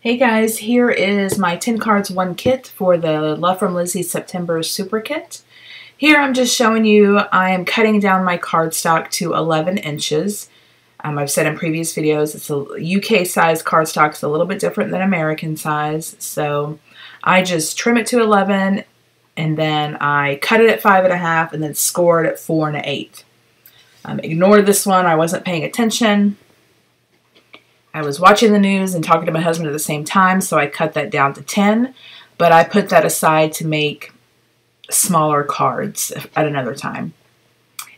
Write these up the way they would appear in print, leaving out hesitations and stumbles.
Hey guys, here is my 10 cards 1 kit for the Love From Lizi September Super Kit. Here I'm just showing you I am cutting down my cardstock to 11 inches. I've said in previous videos it's a UK size cardstock. It's a little bit different than American size. So I just trim it to 11 and then I cut it at 5.5 and then score it at 4 1/8. Ignore this one, I wasn't paying attention. I was watching the news and talking to my husband at the same time, so I cut that down to 10, but I put that aside to make smaller cards at another time.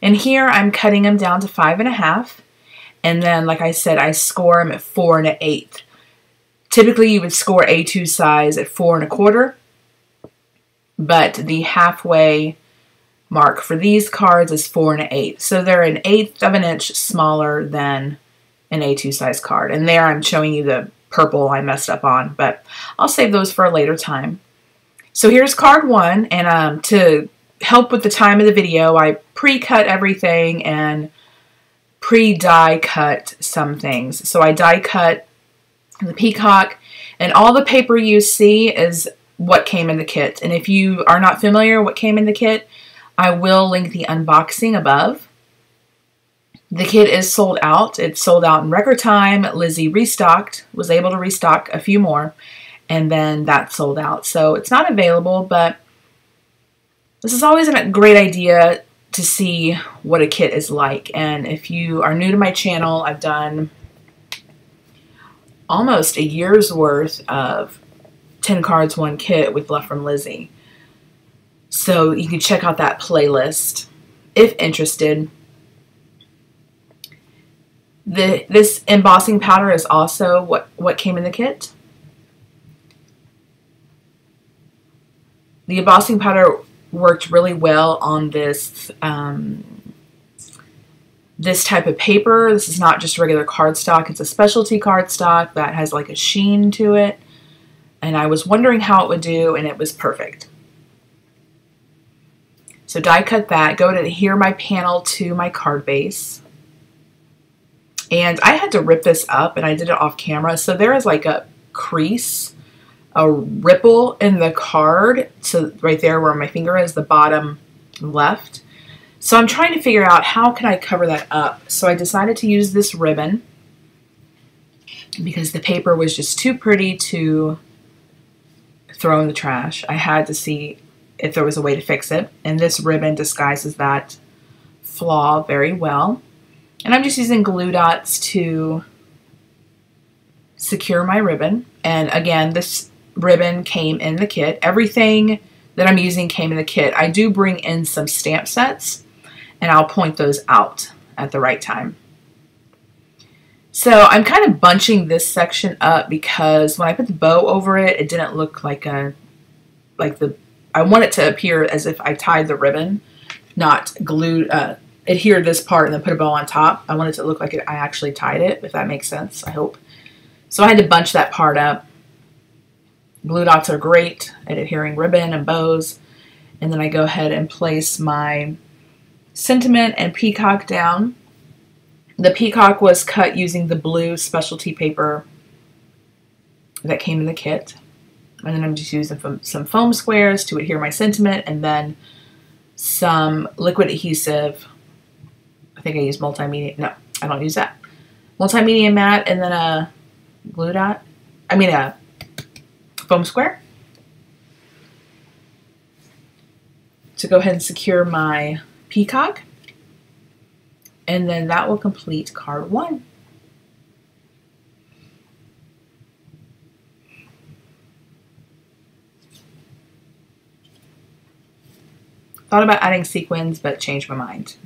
And here I'm cutting them down to 5.5, and then, like I said, I score them at 4 1/8. Typically, you would score A2 size at 4 1/4, but the halfway mark for these cards is 4 1/8. So they're an 1/8 of an inch smaller than an A2 size card. And there I'm showing you the purple I messed up on, but I'll save those for a later time. So here's card 1, and to help with the time of the video, I pre-cut everything and pre-die cut some things. So I die cut the Peacock, and all the paper you see is what came in the kit. And if you are not familiar what came in the kit, I will link the unboxing above. The kit is sold out. It's sold out in record time. Lizi was able to restock a few more, and then that sold out. So it's not available, but this is always a great idea to see what a kit is like. And if you are new to my channel, I've done almost a year's worth of 10 cards 1 kit with Love From Lizi. So you can check out that playlist if interested. This embossing powder is also what came in the kit. The embossing powder worked really well on this this type of paper. This is not just regular cardstock. It's a specialty cardstock that has like a sheen to it. And I was wondering how it would do, and it was perfect. So die cut that. Go to adhere my panel to my card base. And I had to rip this up, and I did it off camera. So there is like a crease, a ripple in the card. So right there where my finger is, the bottom left. So I'm trying to figure out how can I cover that up. So I decided to use this ribbon because the paper was just too pretty to throw in the trash. I had to see if there was a way to fix it. And this ribbon disguises that flaw very well. And I'm just using glue dots to secure my ribbon. And again, this ribbon came in the kit. Everything that I'm using came in the kit. I do bring in some stamp sets, and I'll point those out at the right time. So I'm kind of bunching this section up because when I put the bow over it, it didn't look like I want it to appear as if I tied the ribbon, not glued, adhere this part and then put a bow on top. I want it to look like I actually tied it, if that makes sense, I hope. So I had to bunch that part up. Glue dots are great at adhering ribbon and bows. And then I go ahead and place my sentiment and peacock down. The peacock was cut using the blue specialty paper that came in the kit. And then I'm just using some foam squares to adhere my sentiment, and then some liquid adhesive. I think I use multimedia. No, I don't use that. Multimedia matte, and then a glue dot. I mean a foam square. To go ahead and secure my peacock. And then that will complete card 1. Thought about adding sequins, but changed my mind.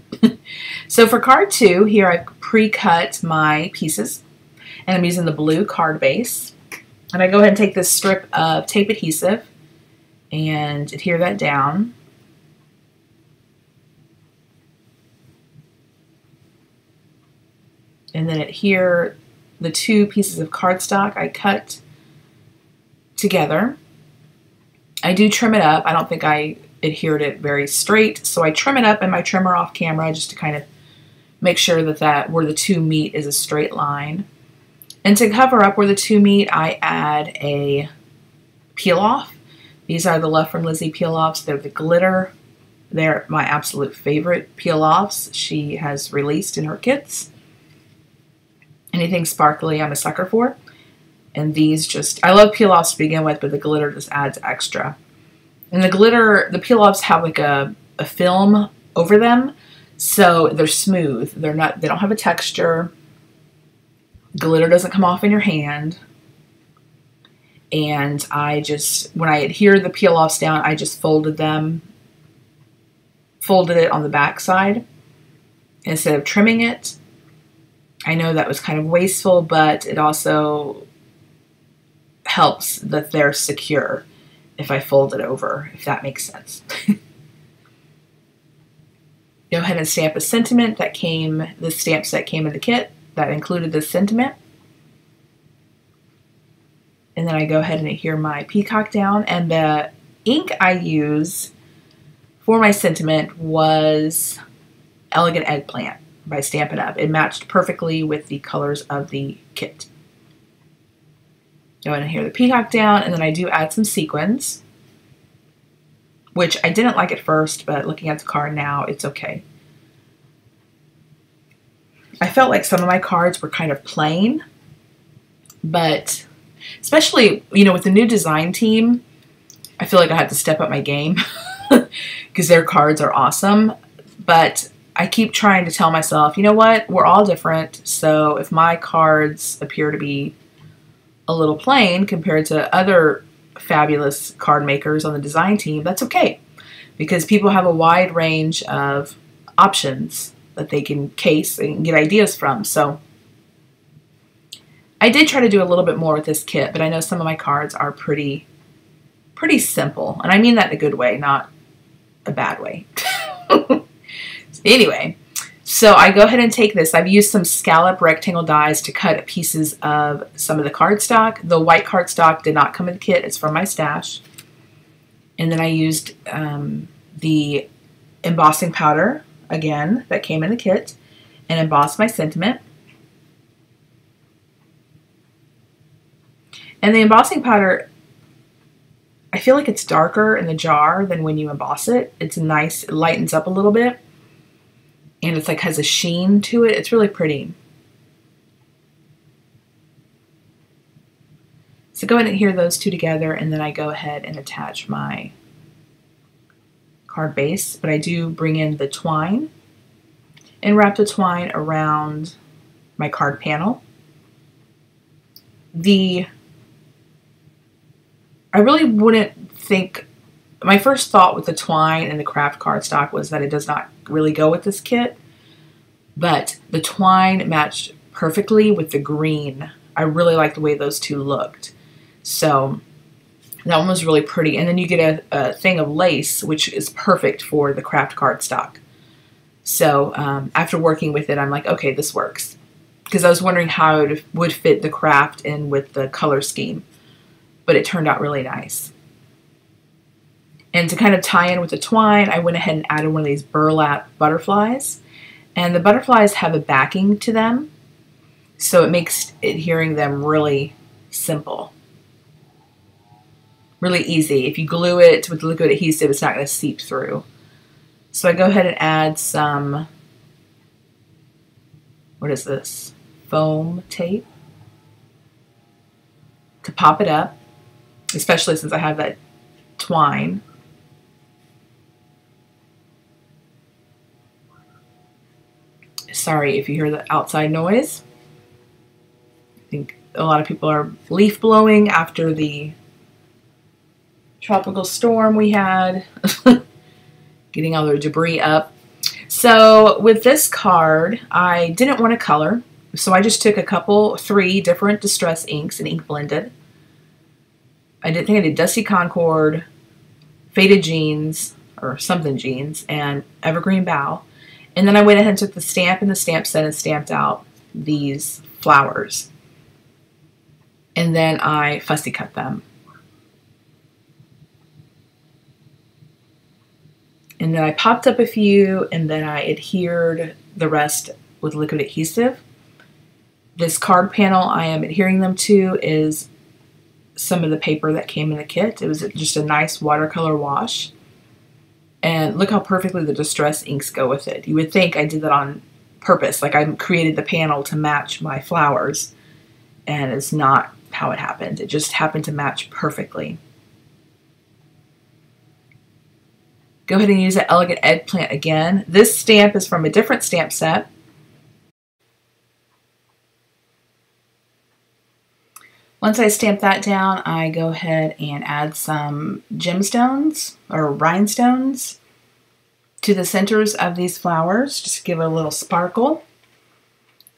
So for card 2, here I pre-cut my pieces, and I'm using the blue card base. And I go ahead and take this strip of tape adhesive and adhere that down. And then adhere the 2 pieces of cardstock I cut together. I do trim it up. I don't think I adhered it very straight, so I trim it up in my trimmer off camera just to kind of make sure that where the 2 meet is a straight line. And to cover up where the two meet, I add a peel off. These are the Love From Lizi peel offs. They're the glitter. They're my absolute favorite peel offs she has released in her kits. Anything sparkly I'm a sucker for. And these just, I love peel offs to begin with, but the glitter just adds extra. And the glitter, the peel offs have like a film over them, so they're smooth. They don't have a texture. Glitter doesn't come off in your hand. And I just, when I adhere the peel offs down, I just folded it on the back side instead of trimming it. I know that was kind of wasteful, but it also helps that they're secure if I fold it over, if that makes sense. Go ahead and stamp a sentiment that came, the stamp set came in the kit that included this sentiment. And then I go ahead and adhere my Peacock down, and the ink I use for my sentiment was Elegant Eggplant by Stampin' Up. It matched perfectly with the colors of the kit. Go ahead and adhere the Peacock down, and then I do add some sequins, which I didn't like at first, but looking at the card now, it's okay. I felt like some of my cards were kind of plain, but especially, you know, with the new design team, I feel like I had to step up my game because their cards are awesome. But I keep trying to tell myself, you know what, we're all different. So if my cards appear to be a little plain compared to other fabulous card makers on the design team, that's okay, because people have a wide range of options that they can case and get ideas from. So I did try to do a little bit more with this kit, but I know some of my cards are pretty simple, and I mean that in a good way, not a bad way. Anyway, so I go ahead and take this. I've used some scallop rectangle dies to cut pieces of some of the cardstock. The white cardstock did not come in the kit. It's from my stash. And then I used the embossing powder, again, that came in the kit, and embossed my sentiment. And the embossing powder, I feel like it's darker in the jar than when you emboss it. It's nice. It lightens up a little bit. And it's like has a sheen to it. It's really pretty. So go ahead and adhere those two together, and then I go ahead and attach my card base. But I do bring in the twine and wrap the twine around my card panel. I really wouldn't think, my first thought with the twine and the craft cardstock was that it does not really go with this kit, but the twine matched perfectly with the green. I really like the way those two looked. So that one was really pretty. And then you get a thing of lace, which is perfect for the craft cardstock. So after working with it, I'm like, okay, this works. Because I was wondering how it would fit the craft in with the color scheme. But it turned out really nice. And to kind of tie in with the twine, I went ahead and added one of these burlap butterflies. And the butterflies have a backing to them, so it makes adhering them really simple. Really easy. If you glue it with liquid adhesive, it's not going to seep through. So I go ahead and add some, what is this? Foam tape to pop it up, especially since I have that twine. Sorry if you hear the outside noise. I think a lot of people are leaf blowing after the tropical storm we had, getting all the debris up. So with this card, I didn't want to color, so I just took three different distress inks and ink blended. I did Dusty Concord, Faded Jeans, or something jeans, and Evergreen Bough. And then I went ahead and took the stamp and the stamp set and stamped out these flowers. And then I fussy cut them. And then I popped up a few, and then I adhered the rest with liquid adhesive. This card panel I am adhering them to is some of the paper that came in the kit. It was just a nice watercolor wash. And look how perfectly the distress inks go with it. You would think I did that on purpose, like I created the panel to match my flowers, and it's not how it happened. It just happened to match perfectly. Go ahead and use that Elegant Eggplant again. This stamp is from a different stamp set. Once I stamp that down, I go ahead and add some gemstones or rhinestones to the centers of these flowers, just to give it a little sparkle.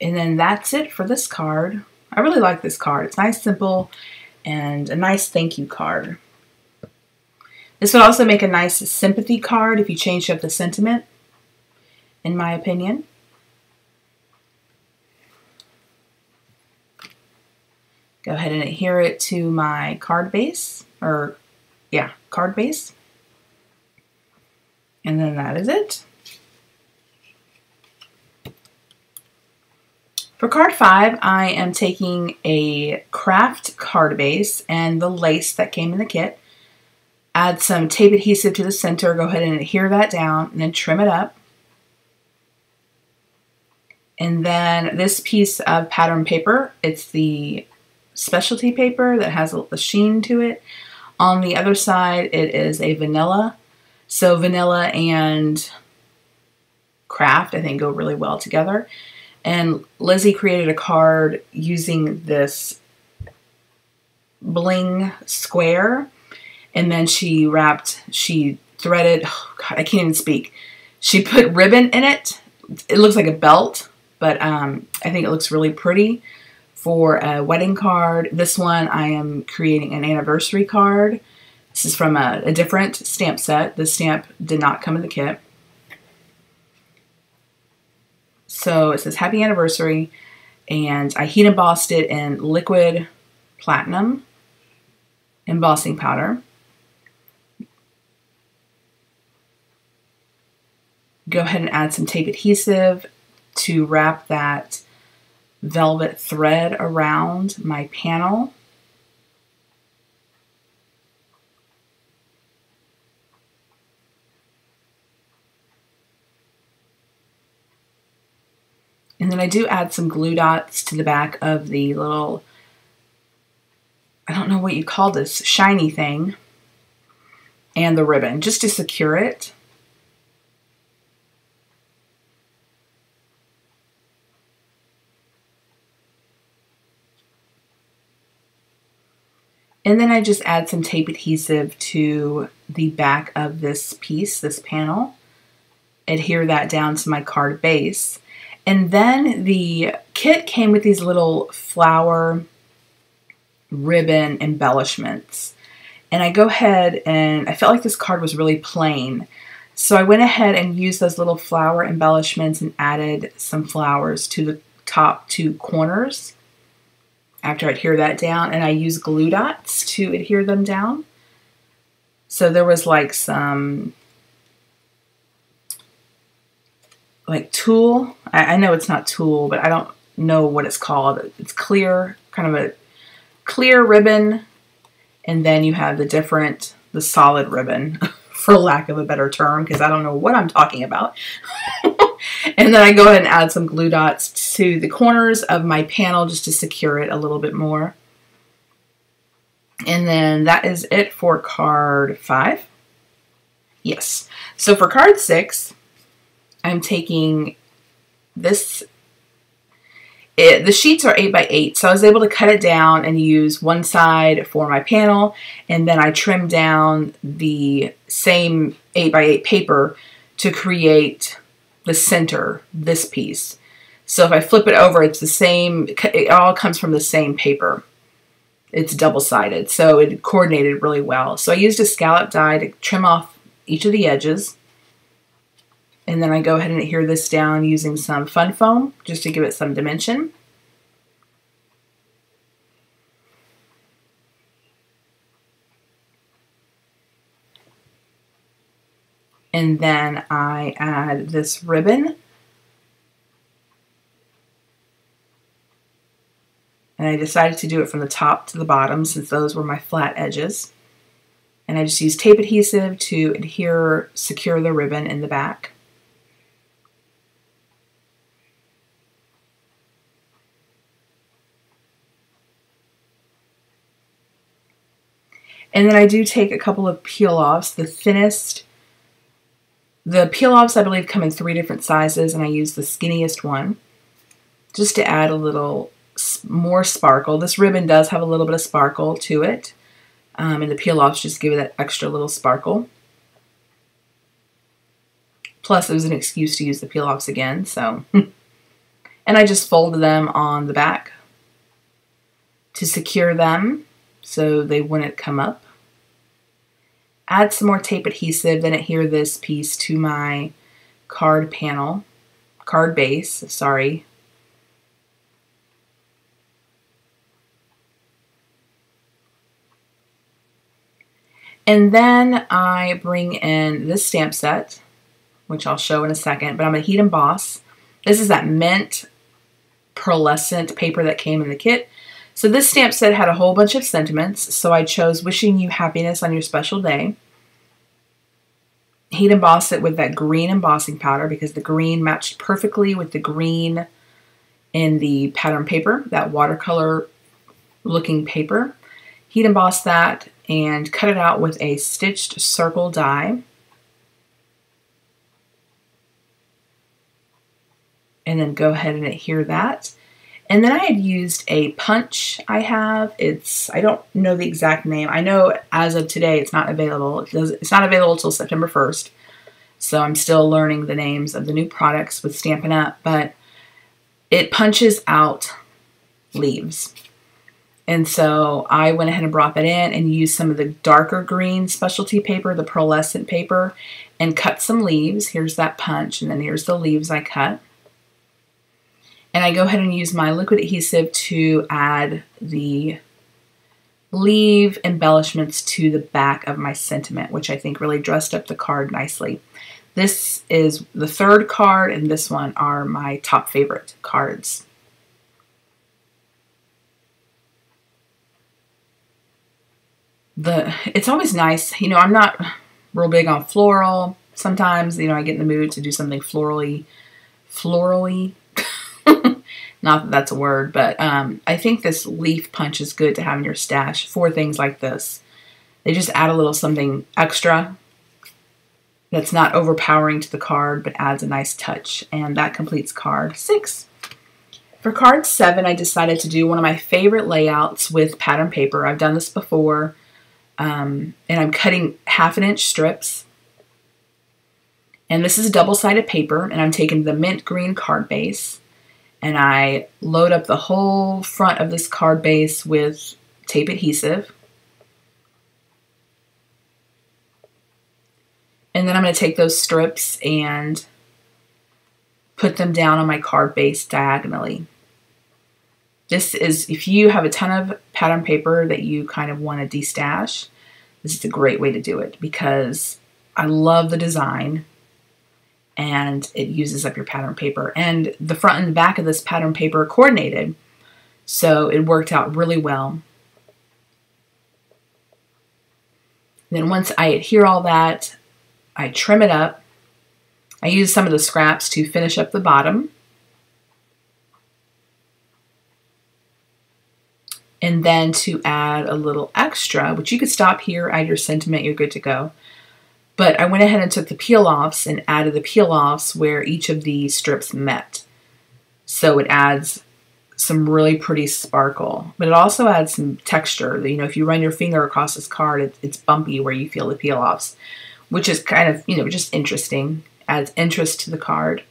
And then that's it for this card. I really like this card. It's nice, simple, and a nice thank you card. This would also make a nice sympathy card if you changed up the sentiment, in my opinion. Go ahead and adhere it to my card base, card base. And then that is it. For card 5, I am taking a craft card base and the lace that came in the kit. Add some tape adhesive to the center. Go ahead and adhere that down and then trim it up. And then this piece of pattern paper, it's the specialty paper that has a sheen to it. On the other side, it is a vanilla. So vanilla and craft, I think, go really well together. And Lizzie created a card using this bling square, and then she threaded, oh God, I can't even speak. She put ribbon in it. It looks like a belt, but I think it looks really pretty for a wedding card. This one, I am creating an anniversary card. This is from a different stamp set. The stamp did not come in the kit. So it says Happy Anniversary, and I heat embossed it in liquid platinum embossing powder. Go ahead and add some tape adhesive to wrap that velvet thread around my panel. And then I do add some glue dots to the back of the little, I don't know what you call this, shiny thing, and the ribbon, just to secure it. And then I just add some tape adhesive to the back of this piece, this panel. Adhere that down to my card base. And then the kit came with these little flower ribbon embellishments. And I go ahead and I felt like this card was really plain. So I went ahead and used those little flower embellishments and added some flowers to the top two corners after I adhere that down. And I used glue dots to adhere them down. So there was like some like tulle. I know it's not tulle, but I don't know what it's called. It's clear, kind of a clear ribbon. And then you have the solid ribbon, for lack of a better term, because I don't know what I'm talking about. And then I go ahead and add some glue dots to the corners of my panel just to secure it a little bit more. And then that is it for card 5. Yes. So for card 6, I'm taking this, the sheets are 8 by 8, so I was able to cut it down and use one side for my panel, and then I trimmed down the same 8 by 8 paper to create the center, this piece. So if I flip it over, it's the same, it all comes from the same paper. It's double-sided, so it coordinated really well. So I used a scallop die to trim off each of the edges. And then I go ahead and adhere this down using some fun foam just to give it some dimension. And then I add this ribbon. And I decided to do it from the top to the bottom since those were my flat edges. And I just used tape adhesive to secure the ribbon in the back. And then I do take a couple of peel-offs. The peel-offs I believe come in 3 different sizes, and I use the skinniest one just to add a little more sparkle. This ribbon does have a little bit of sparkle to it, and the peel-offs just give it that extra little sparkle. Plus, it was an excuse to use the peel-offs again, so. And I just folded them on the back to secure them so they wouldn't come up. Add some more tape adhesive, then adhere this piece to my card base, sorry. And then I bring in this stamp set, which I'll show in a second, but I'm going to heat emboss. This is that mint pearlescent paper that came in the kit. So this stamp set had a whole bunch of sentiments, so I chose wishing you happiness on your special day. Heat emboss it with that green embossing powder because the green matched perfectly with the green in the pattern paper, that watercolor looking paper. Heat emboss that and cut it out with a stitched circle die. And then go ahead and adhere that. And then I had used a punch I have. I don't know the exact name. I know as of today it's not available. It's not available until September 1st. So I'm still learning the names of the new products with Stampin' Up. But it punches out leaves. And so I went ahead and brought that in and used some of the darker green specialty paper, the pearlescent paper, and cut some leaves. Here's that punch, and then here's the leaves I cut. And I go ahead and use my liquid adhesive to add the leaf embellishments to the back of my sentiment, which I think really dressed up the card nicely. This is the 3rd card, and this one are my top favorite cards. It's always nice, you know, I'm not real big on floral. Sometimes, you know, I get in the mood to do something florally. Not that that's a word, but I think this leaf punch is good to have in your stash for things like this. They just add a little something extra that's not overpowering to the card, but adds a nice touch. And that completes card 6. For card 7, I decided to do one of my favorite layouts with pattern paper. I've done this before, and I'm cutting 1/2 inch strips. And this is double-sided paper, and I'm taking the mint green card base, and I load up the whole front of this card base with tape adhesive. And then I'm going to take those strips and put them down on my card base diagonally. This is, if you have a ton of pattern paper that you kind of want to destash, this is a great way to do it because I love the design. And it uses up your pattern paper. And the front and the back of this pattern paper are coordinated, so it worked out really well. Then once I adhere all that, I trim it up. I use some of the scraps to finish up the bottom. And then to add a little extra, which you could stop here, add your sentiment, you're good to go. But I went ahead and took the peel-offs and added the peel-offs where each of the strips met. So it adds some really pretty sparkle. But it also adds some texture. You know, if you run your finger across this card, it's bumpy where you feel the peel-offs, which is kind of, you know, just interesting. Adds interest to the card.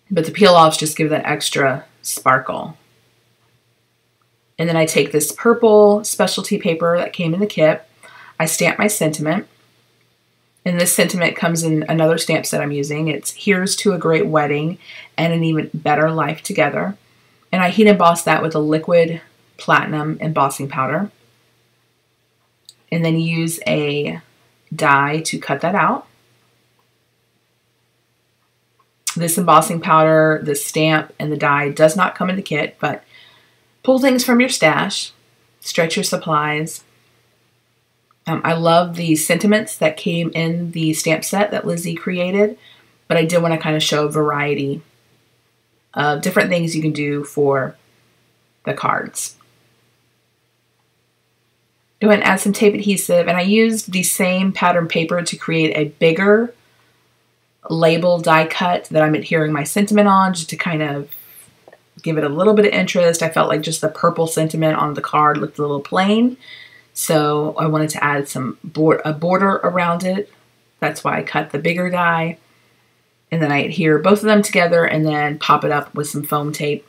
But the peel-offs just give that extra sparkle. And then I take this purple specialty paper that came in the kit. I stamp my sentiment. And this sentiment comes in another stamp set I'm using. It's Here's to a Great Wedding and an Even Better Life Together. And I heat emboss that with a liquid platinum embossing powder. And then use a die to cut that out. This embossing powder, the stamp, and the die does not come in the kit, but Pull things from your stash. Stretch your supplies. I love the sentiments that came in the stamp set that Lizi created, but I did want to kind of show a variety of different things you can do for the cards. Go ahead and add some tape adhesive, and I used the same pattern paper to create a bigger label die cut that I'm adhering my sentiment on, just to kind of give it a little bit of interest. I felt like just the purple sentiment on the card looked a little plain, so I wanted to add some a border around it. That's why I cut the bigger die, and then I adhere both of them together and then pop it up with some foam tape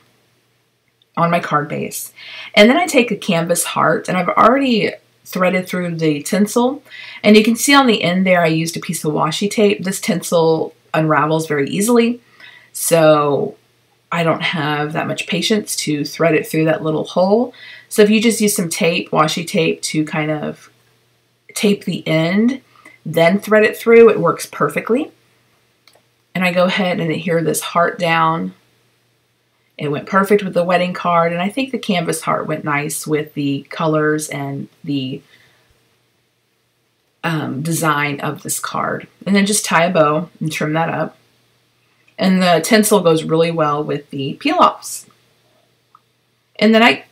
on my card base. And then I take a canvas heart, and I've already threaded through the tinsel, and you can see on the end there I used a piece of washi tape. This tinsel unravels very easily, so I don't have that much patience to thread it through that little hole. So if you just use some tape, washi tape, to kind of tape the end, then thread it through, it works perfectly. And I go ahead and adhere this heart down. It went perfect with the wedding card, and I think the canvas heart went nice with the colors and the design of this card. And then just tie a bow and trim that up. And the tinsel goes really well with the peel-offs. And then I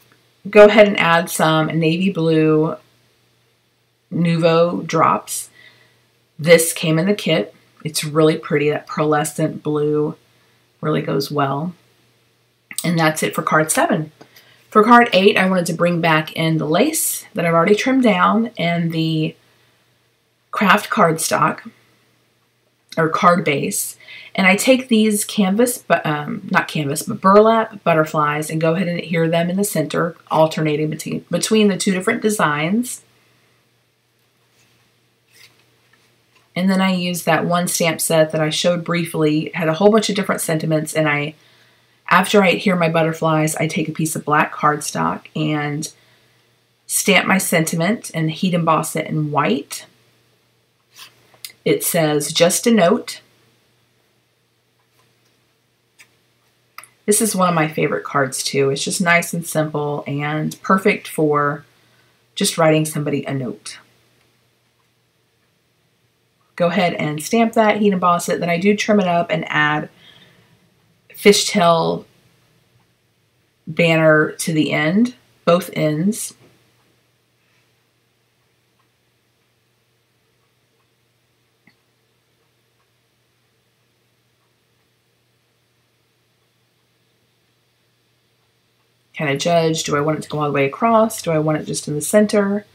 go ahead and add some navy blue Nouveau drops. This came in the kit. It's really pretty. That pearlescent blue really goes well. And that's it for card 7. For card 8, I wanted to bring back in the lace that I've already trimmed down and the craft cardstock, or card base. And I take these canvas, but not canvas, but burlap butterflies, and go ahead and adhere them in the center, alternating between the two different designs. And then I use that one stamp set that I showed briefly. It had a whole bunch of different sentiments, and after I adhere my butterflies, I take a piece of black cardstock and stamp my sentiment and heat emboss it in white. It says, "Just a note." This is one of my favorite cards too. It's just nice and simple and perfect for just writing somebody a note. Go ahead and stamp that, heat emboss it. Then I do trim it up and add fishtail banner to the end, both ends. Kind of judge, do I want it to go all the way across? Do I want it just in the center?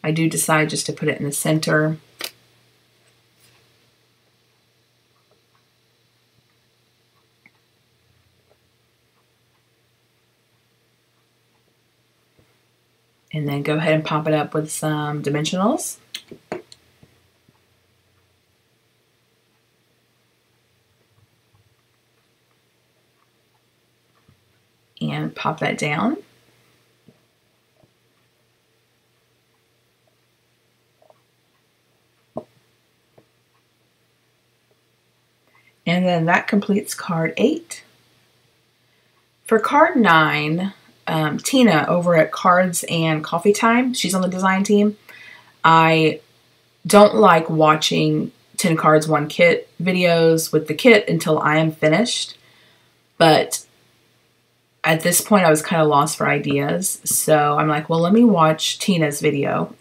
I do decide just to put it in the center. And then go ahead and pop it up with some dimensionals. And pop that down. And then that completes card 8. For card 9, Tina over at Cards and Coffee Time, she's on the design team. I don't like watching 10 cards, 1 kit videos with the kit until I am finished. But at this point, I was kind of lost for ideas. So I'm like, well, let me watch Tina's video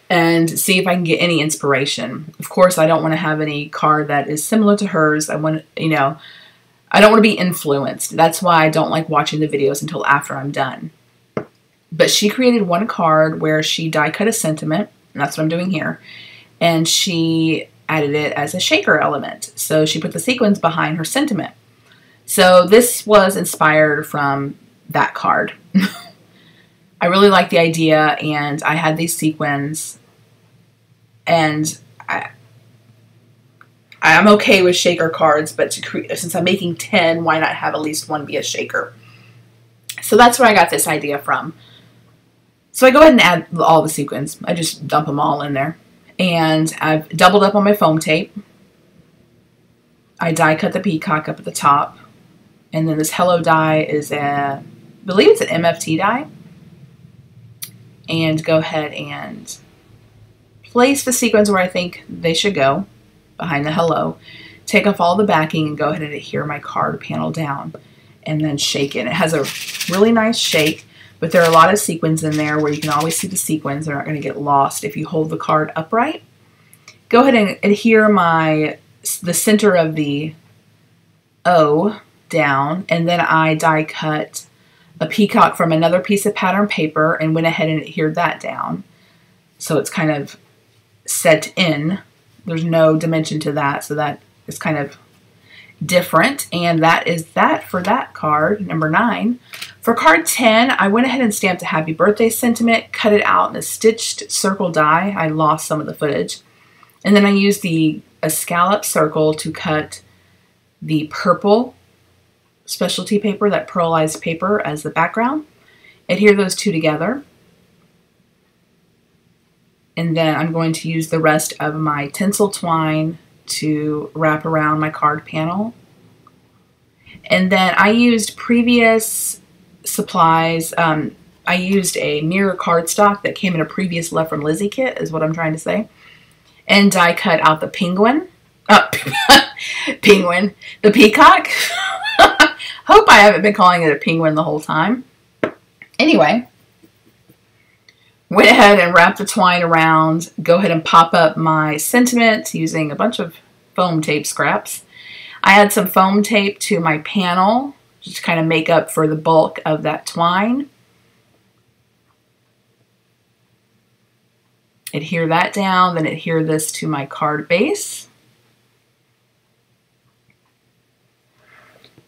and see if I can get any inspiration. Of course, I don't want to have any card that is similar to hers. I want, I don't want to be influenced. That's why I don't like watching the videos until after I'm done. But she created one card where she die cut a sentiment, and that's what I'm doing here. And she added it as a shaker element. So she put the sequins behind her sentiment. So this was inspired from that card. I really like the idea, and I had these sequins, and I'm okay with shaker cards, but since I'm making 10, why not have at least one be a shaker? So that's where I got this idea from. So I go ahead and add all the sequins. I just dump them all in there. And I've doubled up on my foam tape. I die cut the peacock up at the top. And then this hello die is a believe it's an MFT die. And go ahead and place the sequins where I think they should go, behind the hello. Take off all the backing and go ahead and adhere my card panel down. And then shake it. It has a really nice shake, but there are a lot of sequins in there where you can always see the sequins. They're not going to get lost if you hold the card upright. Go ahead and adhere the center of the O down, and then I die cut a peacock from another piece of pattern paper and went ahead and adhered that down. So it's kind of set in. There's no dimension to that, so that is kind of different. And that is that for that card, number 9. For card 10, I went ahead and stamped a happy birthday sentiment, cut it out in a stitched circle die. I lost some of the footage. And then I used a scallop circle to cut the purple specialty paper, that pearlized paper, as the background. Adhere those two together. And then I'm going to use the rest of my tinsel twine to wrap around my card panel. And then I used previous supplies. I used a mirror cardstock that came in a previous Love From Lizi kit, is what I'm trying to say. And die cut out the penguin. Penguin. The peacock. Hope I haven't been calling it a penguin the whole time. Anyway, went ahead and wrapped the twine around. Go ahead and pop up my sentiment using a bunch of foam tape scraps. I add some foam tape to my panel, just to kind of make up for the bulk of that twine. Adhere that down, then adhere this to my card base.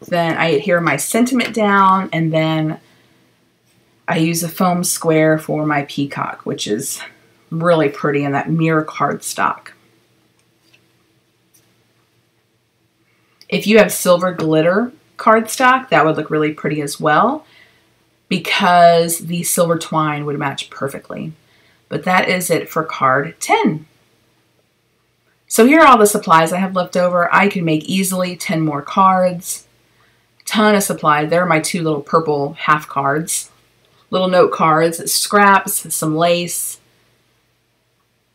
Then I adhere my sentiment down, and then I use a foam square for my peacock, which is really pretty in that mirror cardstock. If you have silver glitter cardstock, that would look really pretty as well, because the silver twine would match perfectly. But that is it for card 10. So here are all the supplies I have left over. I can make easily 10 more cards. Ton of supply. There are my 2 little purple half cards. Little note cards, scraps, some lace.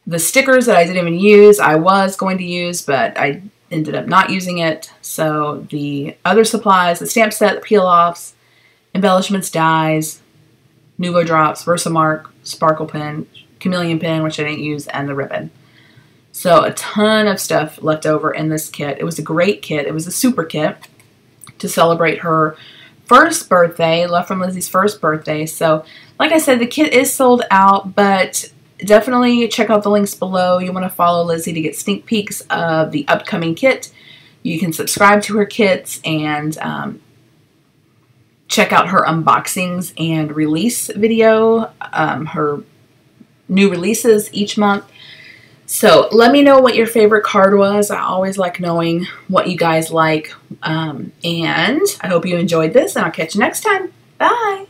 The stickers that I didn't even use, I was going to use, but I ended up not using it. So the other supplies, the stamp set, the peel-offs, embellishments, dies, Nuvo drops, Versamark, sparkle pen, chameleon pen, which I didn't use, and the ribbon. So a ton of stuff left over in this kit. It was a great kit. It was a super kit to celebrate her first birthday, Love From Lizi's first birthday. So like I said, the kit is sold out, but definitely check out the links below. You want to follow Lizi to get sneak peeks of the upcoming kit. You can subscribe to her kits and check out her unboxings and release video, her new releases each month. So let me know what your favorite card was. I always like knowing what you guys like. And I hope you enjoyed this, and I'll catch you next time. Bye!